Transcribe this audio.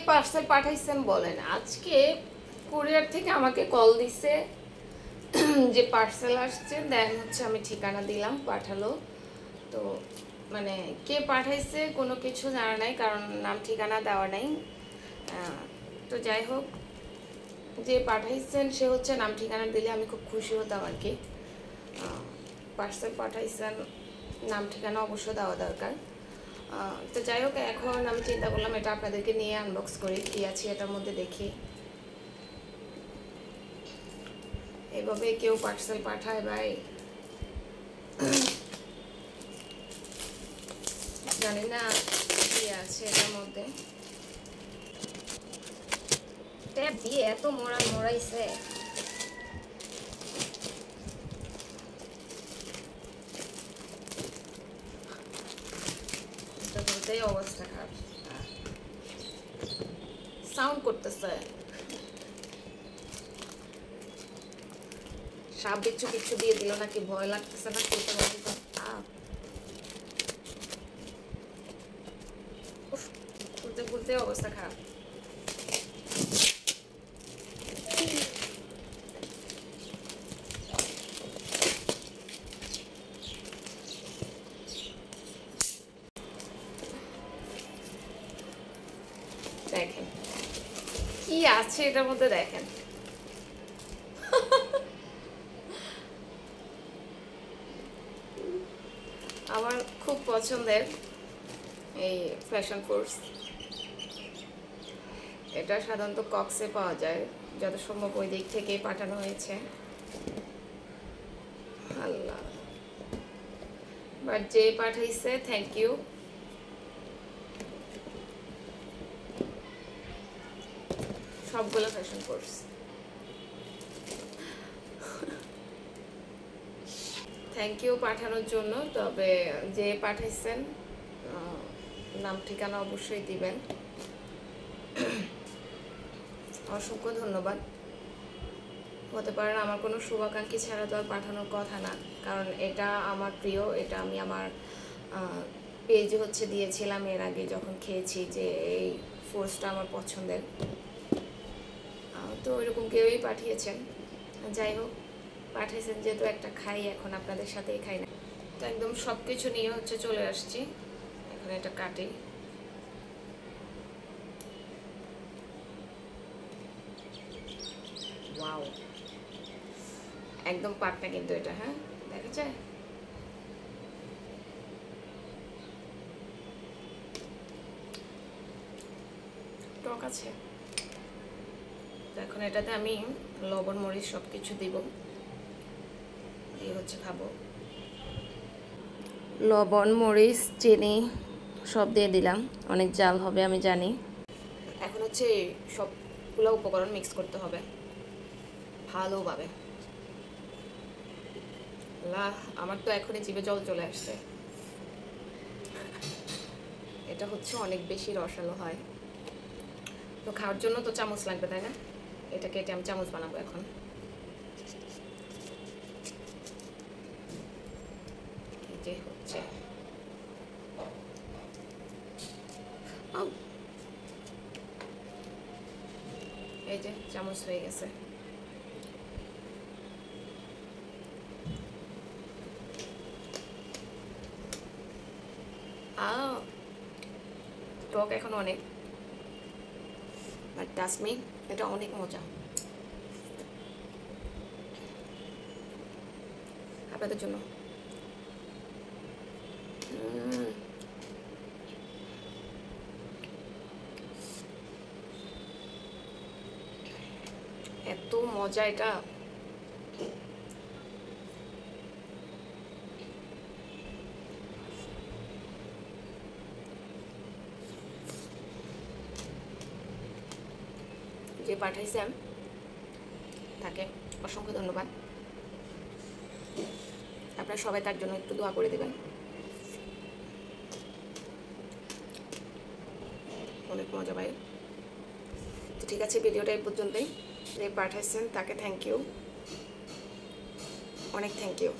Parcel পাঠাইছেন বলেন? আজকে কুরিয়ার থেকে আমাকে কল দিছে যে পার্সেল আসছে, দেন হচ্ছে আমি ঠিকানা দিলাম, পাঠালো। তো মানে কে পাঠাইছে কোনো কিছু জানা নাই, কারণ নাম ঠিকানা দেওয়া নাই। তো যাই হোক, যে পাঠাইছেন সে হচ্ছে নাম ঠিকানা দিলে আমি খুব খুশি হতাম আর কি। পার্সেল পাঠাইছেন, নাম ঠিকানা অবশ্য দেওয়া দরকার। তো যাই হোক, এখন আমি চিন্তা করলাম এটা আপনাদেরকে নিয়ে আনবক্স করি, কী আছে এটার মধ্যে দেখি। এভাবে কেউ পার্সেল পাঠায় ভাই? জানি না কি আছে এটার মধ্যে। ট্যাপ দিয়ে এত মোড়াইছে। বলতেই অবস্থা খারাপ, সাউন্ড করতেছে। সাপ বিচ্ছু কিচ্ছু দিয়ে দিল নাকি, ভয় লাগতেছে না? খুলতে খুলতে অবস্থা খারাপ। দেখেন কি আছে এটার মধ্যে, দেখেন। আমার খুব পছন্দের এই ফ্যাশন ফোর্স, এটা সাধারণত কক্সে পাওয়া যায়, যত সম্ভব ওই দিক থেকেই পাঠানো হয়েছে। আল্লাহ, বাট যে পাঠাইছে থ্যাংক ইউ। সবগুলো ফ্যাশন ফোর্স, থ্যাংক ইউ পাঠানোর জন্য। তবে যে পাঠাইছেন নাম ঠিকানা অবশ্যই দিবেন। অসংখ্য ধন্যবাদ। হতে পারে আমার কোনো শুভাকাঙ্ক্ষী ছাড়া তো আর পাঠানোর কথা না, কারণ এটা আমার প্রিয়। এটা আমি আমার পেজে হচ্ছে দিয়েছিলাম এর আগে যখন খেয়েছি, যে এই ফোর্সটা আমার পছন্দের। তো এরকম কেউই পাঠিয়েছেন। যাই হোক, পাঠিয়েছেন যেহেতু একটা খাই, এখন আপনাদের সাথেই খাই না। তো একদম সব কিছু নিয়ে হচ্ছে চলে আসছি, এখন এটা কাটি। ওয়াও, একদম পাকনা কিন্তু এটা, হ্যাঁ দেখা যায়। টক আছে। তো এখন এটাতে আমি লবণ মরিচ সব কিছু দিব, দিয়ে হচ্ছে খাবো। লবণ মরিচ চিনি সব দিয়ে দিলাম, অনেক জাল হবে আমি জানি। এখন হচ্ছে সবগুলো উপকরণ মিক্স করতে হবে ভালোভাবে। আমার তো এখনই জিভে জল চলে আসছে। এটা হচ্ছে অনেক বেশি রসালো হয়, তো খাওয়ার জন্য তো চামচ লাগবে, তাই না? এটা কেটে আমি চামচ বানাবো এখন। এই যে হচ্ছে, এই যে চামচ হয়ে গেছে। টক এখন অনেক, বাট ট্রাস্ট মি, এটা অনেক মজা। আপনাদের জন্য এত মজা এটা। যে পাঠাইছেন তাকে অসংখ্য ধন্যবাদ। আপনারা সবাই তার জন্য একটু দোয়া করে দেবেন। অনেক মজা ভাই। তো ঠিক আছে, ভিডিওটা এই পর্যন্তই। যে পাঠাইছেন তাকে থ্যাংক ইউ, অনেক থ্যাংক ইউ।